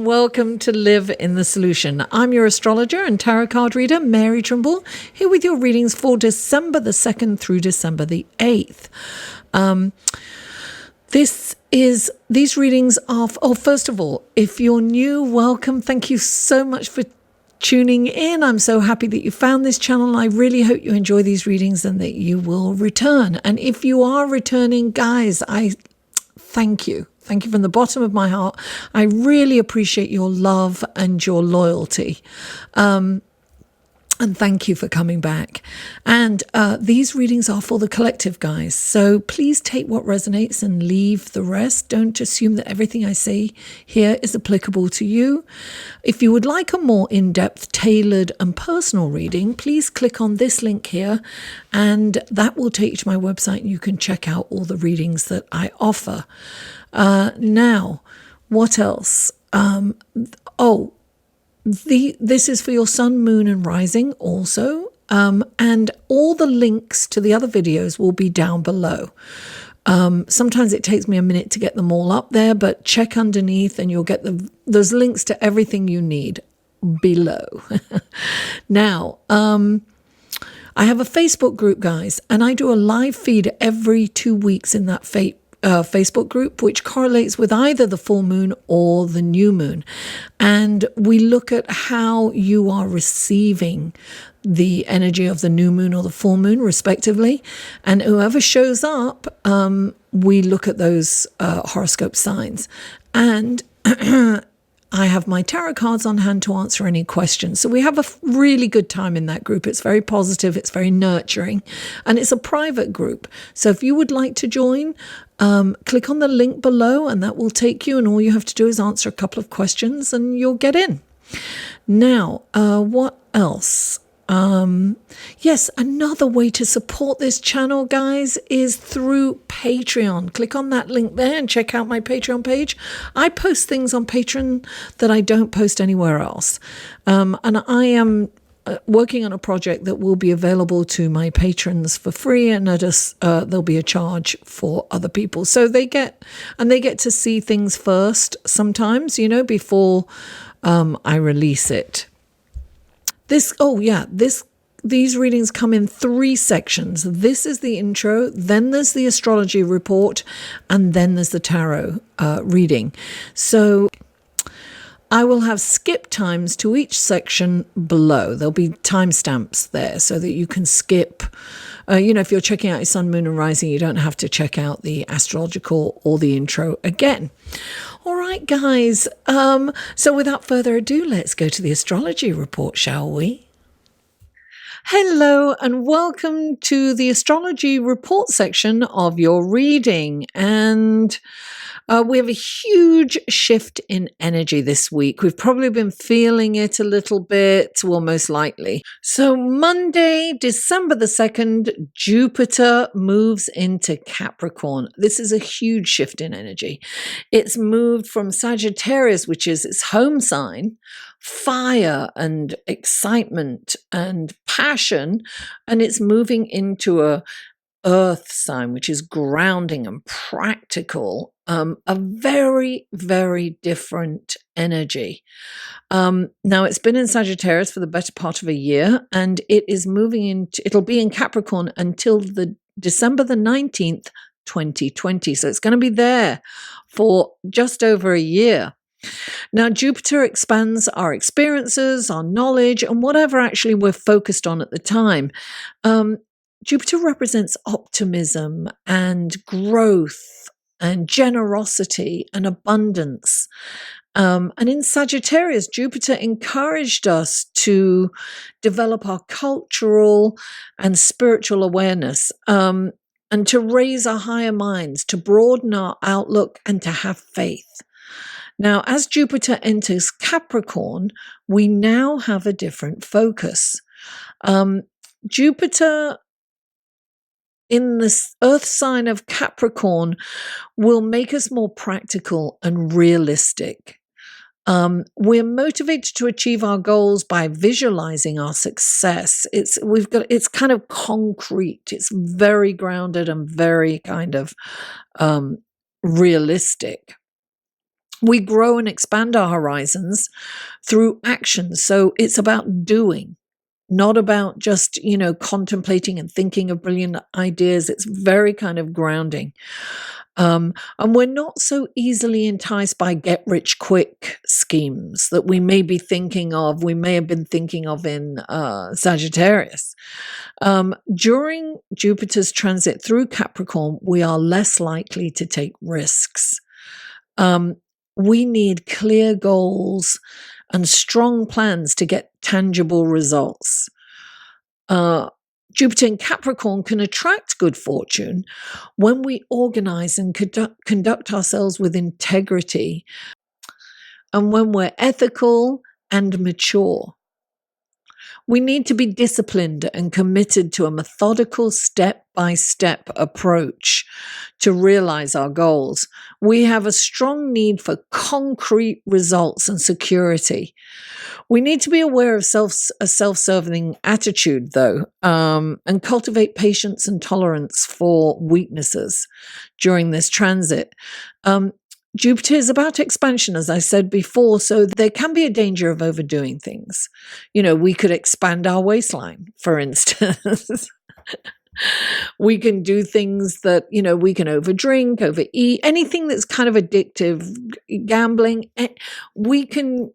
and welcome to Live in the Solution. I'm your astrologer and tarot card reader, Mary Trimble, here with your readings for December the 2nd through December the 8th. These readings are, first of all, if you're new, welcome. Thank you so much for tuning in. I'm so happy that you found this channel. I really hope you enjoy these readings and that you will return. And if you are returning, guys, I thank you. Thank you from the bottom of my heart. I really appreciate your love and your loyalty. And thank you for coming back. And these readings are for the collective, guys. So please take what resonates and leave the rest. Don't assume that everything I say here is applicable to you. If you would like a more in-depth, tailored and personal reading, please click on this link here and that will take you to my website and you can check out all the readings that I offer. Now, what else? This is for your sun, moon and rising also. And all the links to the other videos will be down below. Sometimes it takes me a minute to get them all up there, but check underneath and you'll get those links to everything you need below. Now, I have a Facebook group, guys, and I do a live feed every 2 weeks in that Facebook group, which correlates with either the full moon or the new moon. And we look at how you are receiving the energy of the new moon or the full moon, respectively. And whoever shows up, we look at those horoscope signs. And I have my tarot cards on hand to answer any questions. So we have a really good time in that group. It's very positive, it's very nurturing, and it's a private group. So if you would like to join, click on the link below and that will take you, and all you have to do is answer a couple of questions and you'll get in. Now, what else? Yes, another way to support this channel, guys, is through Patreon. Click on that link there and check out my Patreon page. I post things on Patreon that I don't post anywhere else. And I am working on a project that will be available to my patrons for free, and there'll be a charge for other people. So they get to see things first sometimes, before I release it. These readings come in 3 sections. This is the intro, then there's the astrology report, and then there's the tarot reading. So I will have skip times to each section below. There'll be timestamps there so that you can skip. If you're checking out your sun, moon and rising, you don't have to check out the astrological or the intro again. All right, guys. So without further ado, let's go to the astrology report, shall we? Hello and welcome to the astrology report section of your reading. And we have a huge shift in energy this week. We've probably been feeling it a little bit, well, most likely. So Monday, December the 2nd, Jupiter moves into Capricorn. This is a huge shift in energy. It's moved from Sagittarius, which is its home sign, fire and excitement and passion, and it's moving into a earth sign, which is grounding and practical, a very, very different energy. Now it's been in Sagittarius for the better part of a year, and it'll be in Capricorn until December the 19th, 2020. So it's going to be there for just over a year. Now, Jupiter expands our experiences, our knowledge, and whatever actually we're focused on at the time. Jupiter represents optimism and growth and generosity and abundance. And in Sagittarius, Jupiter encouraged us to develop our cultural and spiritual awareness, and to raise our higher minds, to broaden our outlook, and to have faith. Now, as Jupiter enters Capricorn, we now have a different focus. Jupiter in this earth sign of Capricorn will make us more practical and realistic. We're motivated to achieve our goals by visualizing our success. It's kind of concrete. It's very grounded and very kind of realistic. We grow and expand our horizons through action. So it's about doing, not about just, contemplating and thinking of brilliant ideas. It's very kind of grounding. And we're not so easily enticed by get rich quick schemes that we may be thinking of, we may have been thinking of in Sagittarius. During Jupiter's transit through Capricorn, we are less likely to take risks. We need clear goals and strong plans to get tangible results. Jupiter in Capricorn can attract good fortune when we organize and conduct ourselves with integrity, and when we're ethical and mature. We need to be disciplined and committed to a methodical step-by-step approach to realize our goals. We have a strong need for concrete results and security. We need to be aware of a self-serving attitude, though, and cultivate patience and tolerance for weaknesses during this transit. Jupiter is about expansion, as I said before, so there can be a danger of overdoing things. We could expand our waistline, for instance. We can do things that, we can overdrink, overeat, anything that's kind of addictive, gambling. We can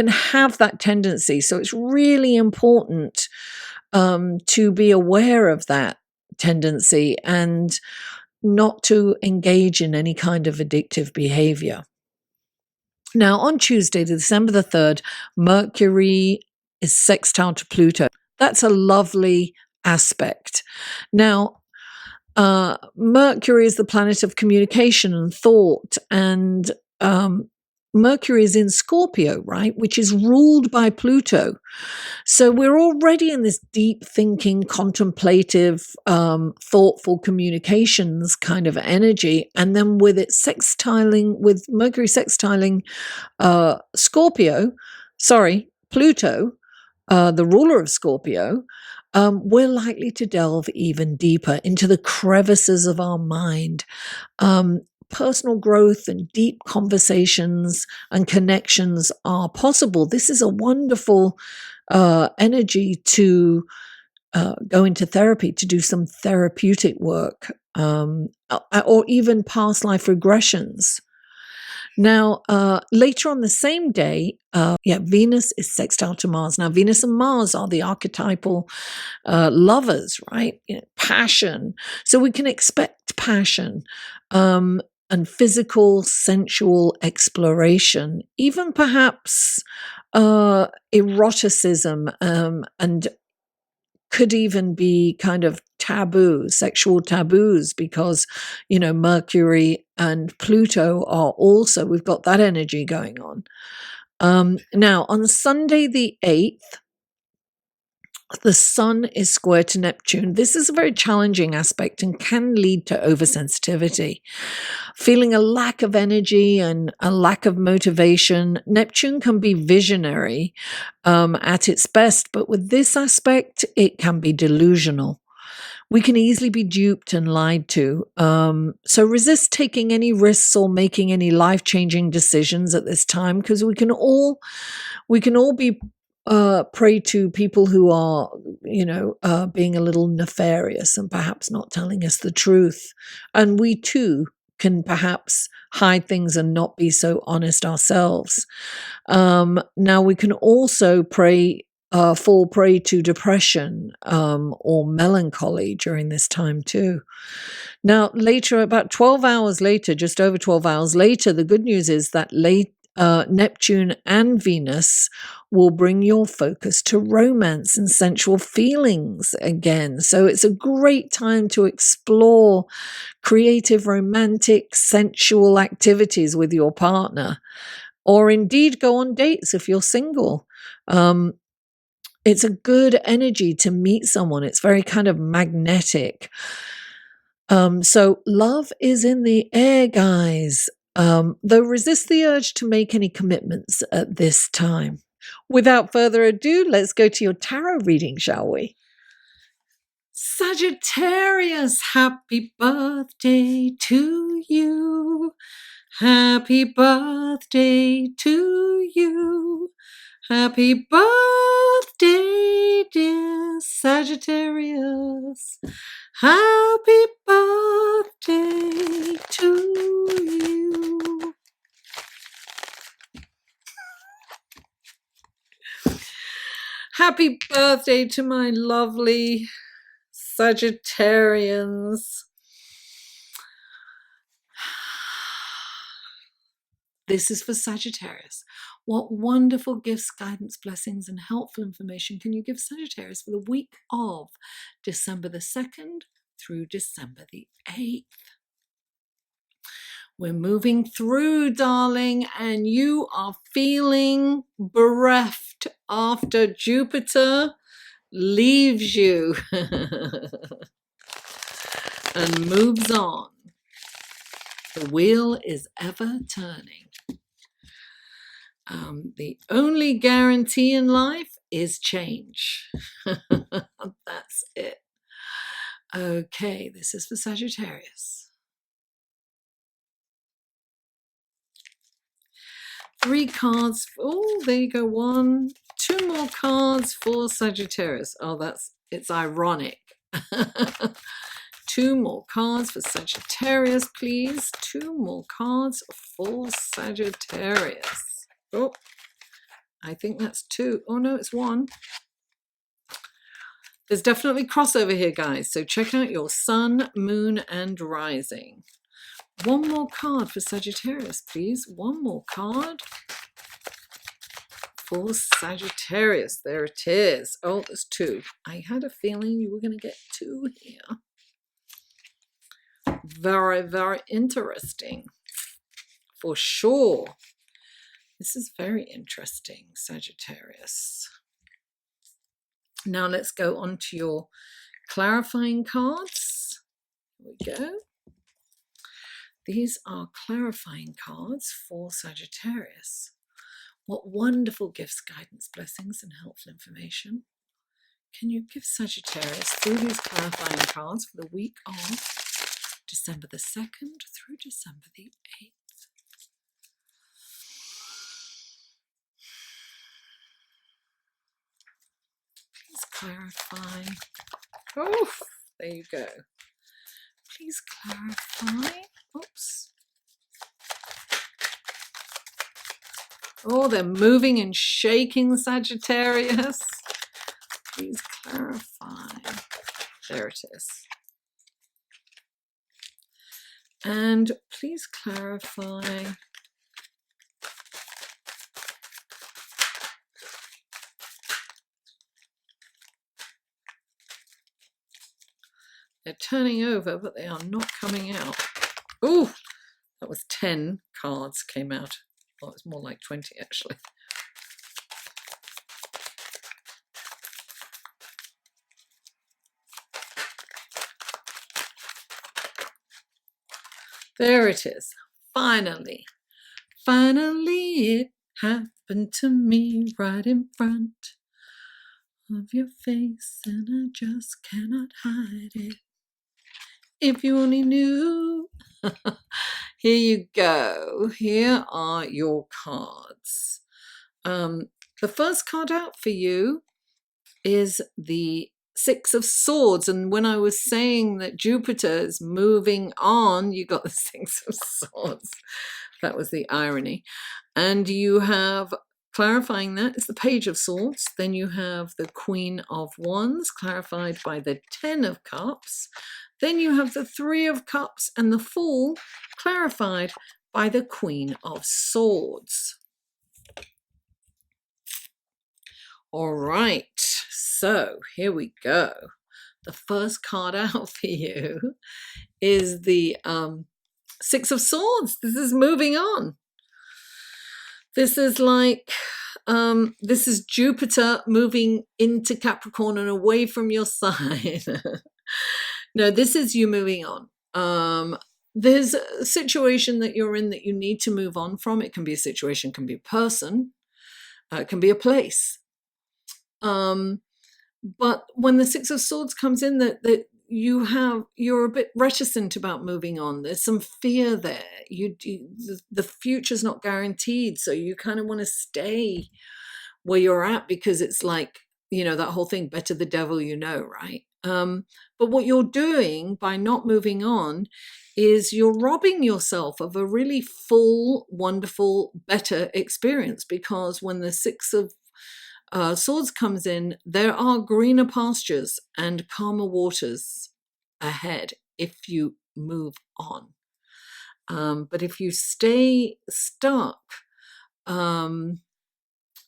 have that tendency. So it's really important to be aware of that tendency and not to engage in any kind of addictive behavior. Now, on Tuesday, December the 3rd, Mercury is sextile to Pluto. That's a lovely aspect. Now, Mercury is the planet of communication and thought, and Mercury is in Scorpio, right, which is ruled by Pluto. So we're already in this deep thinking, contemplative, thoughtful communications kind of energy. And then with Mercury sextiling Pluto, the ruler of Scorpio, we're likely to delve even deeper into the crevices of our mind. Personal growth and deep conversations and connections are possible. This is a wonderful energy to go into therapy, to do some therapeutic work, or even past life regressions. Now, later on the same day, Venus is sextile to Mars. Now, Venus and Mars are the archetypal lovers, right? Passion. So we can expect passion. And physical, sensual exploration, even perhaps eroticism, and could even be kind of sexual taboos, because, Mercury and Pluto are also, we've got that energy going on. Now, on Sunday the 8th, the Sun is square to Neptune. This is a very challenging aspect and can lead to oversensitivity. Feeling a lack of energy and a lack of motivation. Neptune can be visionary at its best, but with this aspect, it can be delusional. We can easily be duped and lied to. So resist taking any risks or making any life-changing decisions at this time, because we can all be prey to people who are, being a little nefarious and perhaps not telling us the truth. And we too can perhaps hide things and not be so honest ourselves. Now, we can also fall prey to depression or melancholy during this time too. Now, later, about 12 hours later, just over 12 hours later, the good news is that Neptune and Venus will bring your focus to romance and sensual feelings again. So it's a great time to explore creative, romantic, sensual activities with your partner, or indeed go on dates if you're single. It's a good energy to meet someone. It's very kind of magnetic. So love is in the air, guys. Though resist the urge to make any commitments at this time. Without further ado, let's go to your tarot reading, shall we? Sagittarius, happy birthday to you. Happy birthday to you. Happy birthday, dear Sagittarius. Happy birthday to you. Happy birthday to my lovely Sagittarians. This is for Sagittarius. What wonderful gifts, guidance, blessings, and helpful information can you give Sagittarius for the week of December the 2nd through December the 8th? We're moving through, darling, and you are feeling bereft after Jupiter leaves you and moves on. The wheel is ever turning. The only guarantee in life is change. That's it. Okay, this is for Sagittarius. 3 cards. Oh, there you go. 1, 2 more cards for Sagittarius. Oh, it's ironic. 2 more cards for Sagittarius, please. 2 more cards for Sagittarius. Oh, I think that's 2. Oh, no, it's 1. There's definitely crossover here, guys. So check out your sun, moon, and rising. 1 more card for Sagittarius, please. 1 more card for Sagittarius. There it is. Oh, there's 2. I had a feeling you were going to get 2 here. Very, very interesting. For sure. This is very interesting, Sagittarius. Now let's go on to your clarifying cards. Here we go. These are clarifying cards for Sagittarius. What wonderful gifts, guidance, blessings, and helpful information can you give Sagittarius through these clarifying cards for the week of December the 2nd through December the 8th? Please clarify. Oh, there you go. Please clarify. Oops. Oh, they're moving and shaking, Sagittarius. Please clarify. There it is. And please clarify. They're turning over, but they are not coming out. Oh, that was 10 cards came out. Well, it's more like 20, actually. There it is. Finally. Finally, it happened to me right in front of your face, and I just cannot hide it. If you only knew. Here you go. Here are your cards. The first card out for you is the 6 of Swords. And when I was saying that Jupiter is moving on, you got the 6 of Swords. That was the irony. And you have, clarifying that, is the Page of Swords. Then you have the Queen of Wands, clarified by the 10 of Cups. Then you have the 3 of Cups and the Fool, clarified by the Queen of Swords. All right, so here we go. The first card out for you is the 6 of Swords. This is moving on. This is like, this is Jupiter moving into Capricorn and away from your side. No, this is you moving on. There's a situation that you're in that you need to move on from. It can be a situation, can be a person, it can be a place. But when the 6 of Swords comes in, that you're a bit reticent about moving on. There's some fear there. The future's not guaranteed, so you kind of want to stay where you're at, because it's like, that whole thing, better the devil you know, right? But what you're doing by not moving on is you're robbing yourself of a really full, wonderful, better experience, because when the Six of Swords comes in, there are greener pastures and calmer waters ahead if you move on. But if you stay stuck,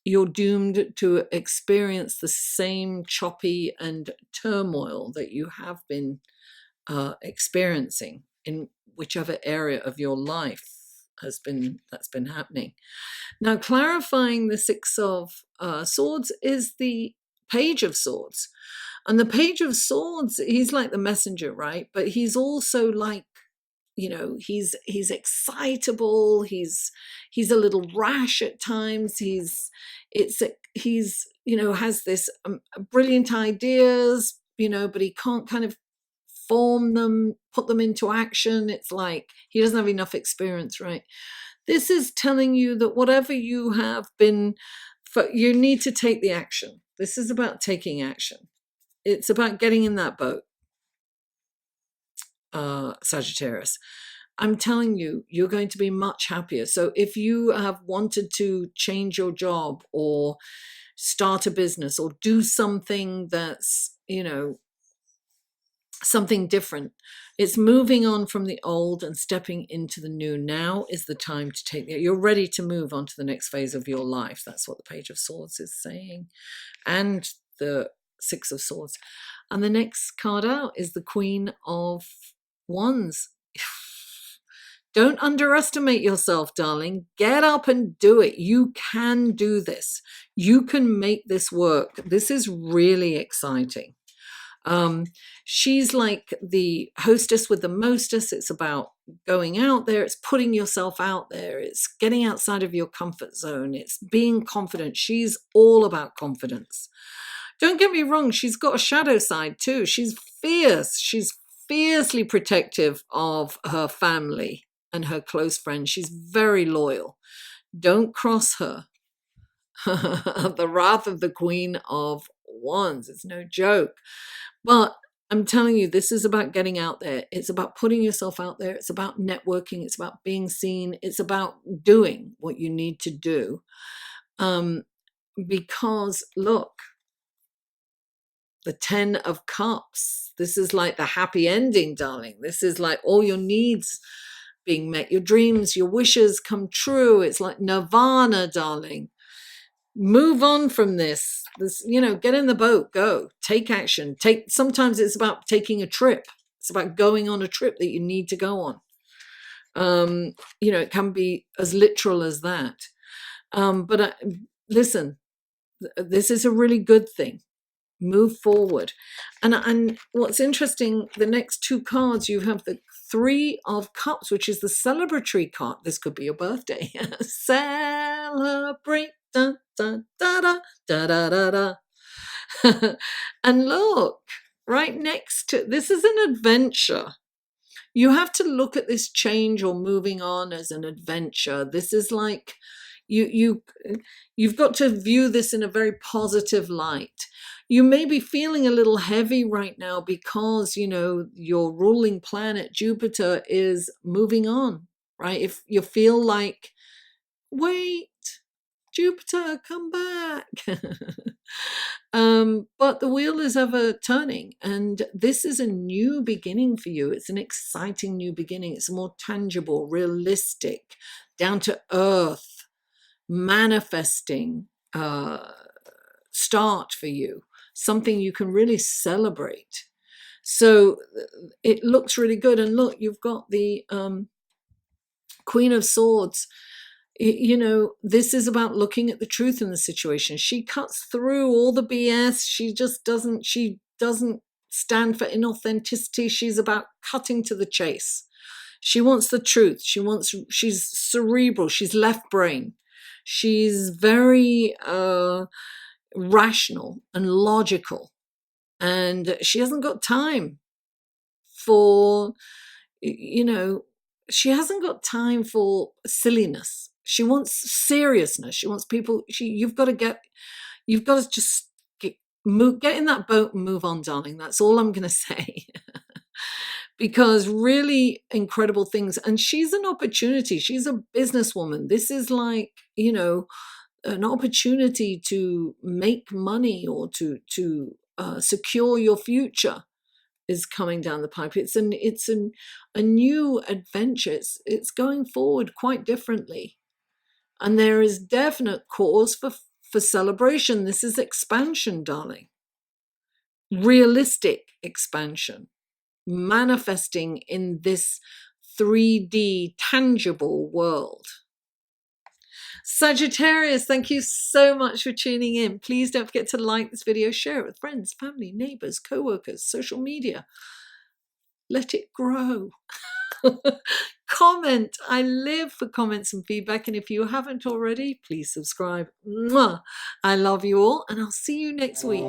you're doomed to experience the same choppy and turmoil that you have been experiencing in whichever area of your life that's been happening. Now, clarifying the Six of Swords is the Page of Swords. And the Page of Swords, he's like the messenger, right? But he's also like, he's excitable. He's a little rash at times. He's has this brilliant ideas, but he can't kind of form them, put them into action. It's like he doesn't have enough experience, right? This is telling you that whatever you have been, you need to take the action. This is about taking action. It's about getting in that boat, Sagittarius. I'm telling you, you're going to be much happier. So if you have wanted to change your job or start a business or do something that's, something different, it's moving on from the old and stepping into the new. Now is the time to take it. You're ready to move on to the next phase of your life. That's what the Page of Swords is saying. And the Six of Swords. And the next card out is the Queen of Wands. Don't underestimate yourself, darling. Get up and do it. You can do this. You can make this work. This is really exciting. She's like the hostess with the mostess. It's about going out there. It's putting yourself out there. It's getting outside of your comfort zone. It's being confident. She's all about confidence. Don't get me wrong. She's got a shadow side too. She's fierce. She's fiercely protective of her family and her close friends. She's very loyal. Don't cross her. The wrath of the Queen of Wands. It's no joke. But I'm telling you, this is about getting out there. It's about putting yourself out there. It's about networking. It's about being seen. It's about doing what you need to do. Because look, the 10 of Cups, this is like the happy ending, darling. This is like all your needs being met, your dreams, your wishes come true. It's like nirvana, darling. Move on from this, get in the boat, go, take action. Sometimes it's about taking a trip. It's about going on a trip that you need to go on. It can be as literal as that. But listen, this is a really good thing. Move forward. And what's interesting, the next two cards, you have the Three of Cups, which is the celebratory card. This could be your birthday. Celebrate. Da, da, da, da, da, da, da. And look, right next to this is an adventure. You have to look at this change or moving on as an adventure. This is like you've got to view this in a very positive light. You may be feeling a little heavy right now because, your ruling planet, Jupiter, is moving on, right? If you feel like, wait, Jupiter, come back. But the wheel is ever turning, and this is a new beginning for you. It's an exciting new beginning. It's a more tangible, realistic, down to earth, manifesting start for you. Something you can really celebrate. So it looks really good. And look, you've got the Queen of Swords. This is about looking at the truth in the situation. She cuts through all the BS. She doesn't stand for inauthenticity. She's about cutting to the chase. She wants the truth. She's cerebral. She's left brain. She's very rational and logical, and she hasn't got time for, she hasn't got time for silliness. She wants seriousness. She wants people. You've got to just get in that boat and move on, darling. That's all I'm going to say. Because really incredible things. And she's an opportunity. She's a businesswoman. This is like, an opportunity to make money or to secure your future is coming down the pipe. It's a new adventure. It's going forward quite differently. And there is definite cause for celebration. This is expansion, darling. Realistic expansion. Manifesting in this 3D tangible world. Sagittarius, thank you so much for tuning in. Please don't forget to like this video, share it with friends, family, neighbors, co-workers, social media. Let it grow. Comment. I live for comments and feedback. And if you haven't already, please subscribe. Mwah. I love you all, and I'll see you next week.